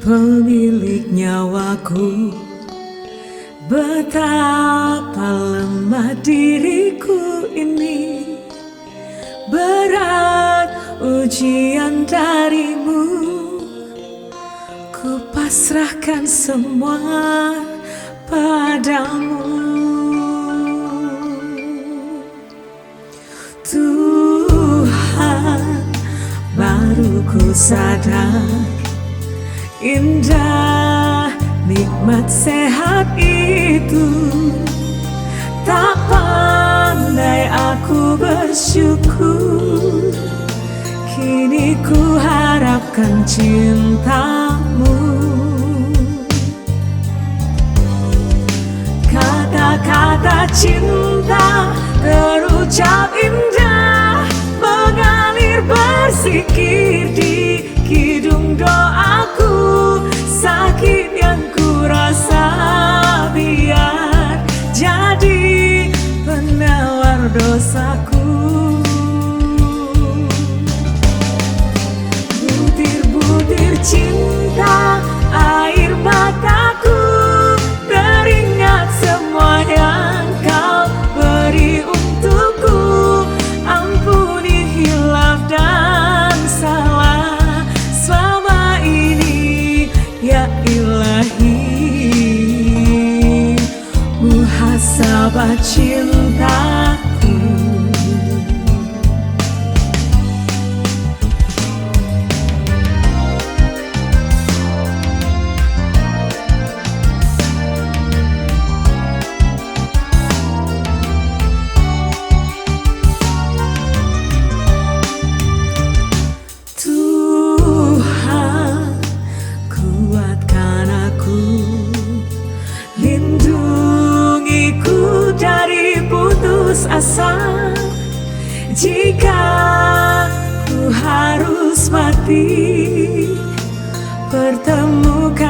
pemilik nyawaku, betapa lemah diriku ini. Berat ujian darimu, ku pasrahkan semua padamu. Tuhan, baru ku sadar indah nikmat sehat itu. Tak pandai aku bersyukur, kini ku harapkan cintamu. Kata-kata cinta terucap indah, mengalir bersikir di kidung doaku. Sakit yang ku rasa biar jadi penawar dosaku. Butir-butir cinta, air mataku, teringat semua yang kau beri untukku. Ampuni hilaf dan salah selama ini, ya Ilahi. Muhasabah cintaku. Tuhan, kuatkan aku, lindungiku dari putus asa. Jika ku harus mati, pertemukan